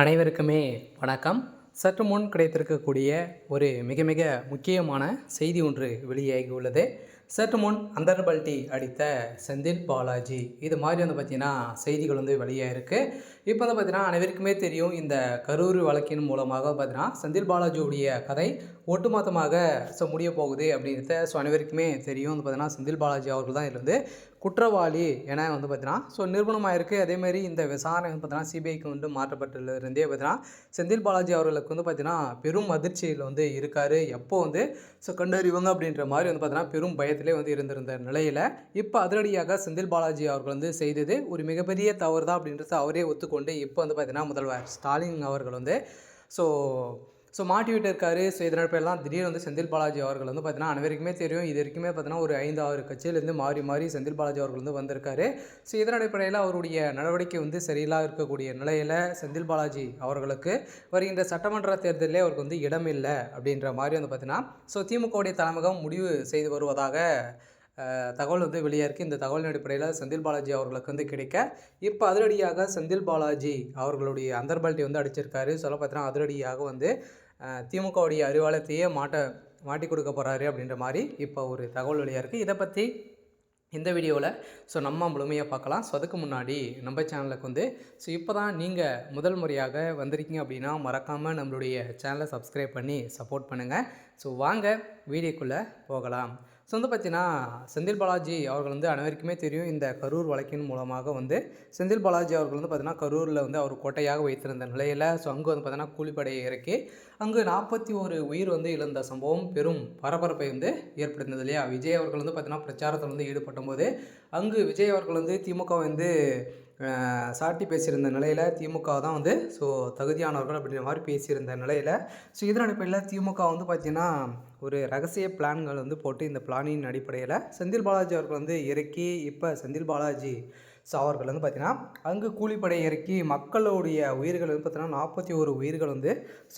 அனைவருக்குமே வணக்கம். சற்று முன் கிடைத்திருக்கக்கூடிய ஒரு மிக மிக முக்கியமான செய்தி ஒன்று வெளியாகியுள்ளது. சற்று முன் அந்தர்பல்ட்டி அடித்த செந்தில் பாலாஜி, இது மாதிரி பார்த்திங்கன்னா செய்திகள் வெளியாகிருக்கு. இப்போ பார்த்திங்கன்னா அனைவருக்குமே தெரியும், இந்த கரூர் வழக்கின் மூலமாக பார்த்திங்கன்னா செந்தில் பாலாஜியுடைய கதை ஒட்டுமொத்தமாக முடிய போகுது அப்படின்றத அனைவருக்குமே தெரியும். பார்த்திங்கன்னா செந்தில் பாலாஜி அவர்கள் தான் இதில் குற்றவாளி என பார்த்திங்கன்னா நிரூபணமாக இருக்குது. அதேமாதிரி இந்த விசாரணை பார்த்திங்கன்னா சிபிஐக்கு மாற்றப்பட்டதுலேருந்தே பார்த்திங்கன்னா செந்தில் பாலாஜி அவர்களுக்கு பார்த்திங்கன்னா பெரும் அதிர்ச்சியில் இருக்கார். எப்போ கண்டறிவங்க அப்படின்ற மாதிரி பார்த்திங்கன்னா பெரும் பயத்திலே இருந்திருந்த நிலையில் இப்போ அதிரடியாக செந்தில் பாலாஜி அவர்கள் செய்தது ஒரு மிகப்பெரிய தவறு தான் அப்படின்றத அவரே ஒத்துக்கொண்டு இப்போ பார்த்திங்கன்னா முதல்வர் ஸ்டாலின் அவர்கள் மாட்டி விட்டு இருக்காரு. இதனால் பேர்லாம் திடீர்னு செந்தில் பாலாஜி அவர்கள் பார்த்திங்கன்னா அனைவருக்குமே தெரியும். இது வரைக்குமே பார்த்திங்கன்னா ஒரு 5-6 கட்சியிலேருந்து மாறி மாறி செந்தில் பாலாஜி அவர்கள் வந்திருக்காரு. இதன் அடிப்படையில் அவருடைய நடவடிக்கை சரியில்லாக இருக்கக்கூடிய நிலையில் செந்தில் பாலாஜி அவர்களுக்கு வருகின்ற சட்டமன்ற தேர்தலில் அவருக்கு இடம் இல்லை அப்படின்ற மாதிரி பார்த்திங்கன்னா திமுகவுடைய தலைமையகம் முடிவு செய்து வருவதாக தகவல் வெளியாயிருக்கு. இந்த தகவலின் அடிப்படையில் செந்தில் பாலாஜி அவர்களுக்கு கிடைக்க இப்போ அதிரடியாக செந்தில் பாலாஜி அவர்களுடைய அந்தர்பல்ட்டி அடிச்சிருக்காரு. சொல்ல பார்த்தீங்கன்னா அதிரடியாக திமுகவுடைய அறிவாலயத்தையே மாட்டி கொடுக்க போகிறாரு அப்படின்ற மாதிரி இப்போ ஒரு தகவல் வெளியாக இருக்குது. இதை பற்றி இந்த வீடியோவில் நம்ம முழுமையாக பார்க்கலாம். அதுக்கு முன்னாடி நம்ம சேனலுக்கு இப்போ தான் நீங்கள் முதல் முறையாக வந்திருக்கீங்க அப்படின்னா மறக்காமல் நம்மளுடைய சேனலை சப்ஸ்கிரைப் பண்ணி சப்போர்ட் பண்ணுங்கள். வாங்க வீடியோக்குள்ளே போகலாம். பார்த்தீங்கன்னா செந்தில் பாலாஜி அவர்கள் அனைவருக்குமே தெரியும், இந்த கரூர் வழக்கின் மூலமாக செந்தில் பாலாஜி அவர்கள் பார்த்தீங்கன்னா கரூரில் அவர் கோட்டையாக வைத்திருந்த நிலையில் அங்கே பார்த்தீங்கன்னா கூலிப்படையை இறக்கி அங்கு 41 உயிர் இழந்த சம்பவம் பெரும் பரபரப்பை ஏற்படுத்தினது இல்லையா. விஜய் அவர்கள் பார்த்தீங்கன்னா பிரச்சாரத்தில் ஈடுபட்ட போது அங்கு விஜய் அவர்கள் திமுக சாட்டி பேசியிருந்த நிலையில் திமுக தான் தகுதியானவர்கள் அப்படின்ற மாதிரி பேசியிருந்த நிலையில் இதன் அடிப்படையில் திமுக பார்த்திங்கன்னா ஒரு ரகசிய பிளான்கள் போட்டு இந்த பிளானின் அடிப்படையில் செந்தில் பாலாஜி அவர்கள் இறக்கி இப்போ செந்தில் பாலாஜி அவர்கள் பார்த்திங்கன்னா அங்கு கூலிப்படை இறக்கி மக்களுடைய உயிர்கள் பார்த்திங்கன்னா 41 உயிர்கள்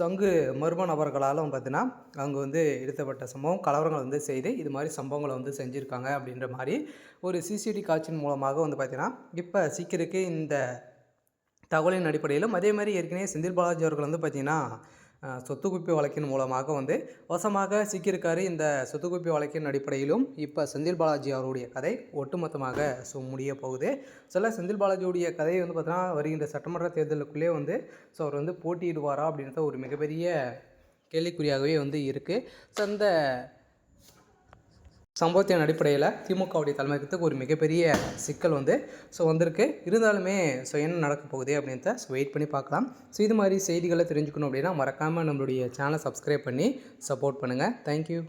அங்கு மர்ம நபர்களாலும் பார்த்திங்கன்னா அங்கே எடுத்தப்பட்ட சம்பவம் கலவரங்கள் செய்து இது மாதிரி சம்பவங்களை செஞ்சுருக்காங்க அப்படின்ற மாதிரி ஒரு சிசிடிவி காட்சியின் மூலமாக பார்த்திங்கன்னா இப்போ சீக்கிரக்கு இந்த தகவலின் அடிப்படையிலும் அதே மாதிரி ஏற்கனவே செந்தில் பாலாஜி அவர்கள் பார்த்திங்கன்னா சொத்து குவிப்பு வழக்கின் மூலமாக வசமாக சிக்கியிருக்காரு. இந்த சொத்து குவிப்பு வழக்கின் அடிப்படையிலும் இப்போ செந்தில் பாலாஜி அவருடைய கதை ஒட்டுமொத்தமாக முடிய போகுது. செந்தில் பாலாஜியுடைய கதையை பார்த்தீங்கன்னா வருகின்ற சட்டமன்ற தேர்தலுக்குள்ளே அவர் போட்டியிடுவாரா அப்படின்ற ஒரு மிகப்பெரிய கேள்விக்குறியாகவே இருக்குது. அந்த சம்பவத்தின் அடிப்படையில் திமுகவுடைய தலைமையகத்துக்கு ஒரு மிகப்பெரிய சிக்கல் வந்திருக்கு. இருந்தாலுமே என்ன நடக்க போகுது அப்படின்றத வெயிட் பண்ணி பார்க்கலாம். இது மாதிரி செய்திகளை தெரிஞ்சுக்கணும் அப்படின்னா மறக்காமல் நம்மளுடைய சேனலை சப்ஸ்கிரைப் பண்ணி சப்போர்ட் பண்ணுங்கள். தேங்க்யூ.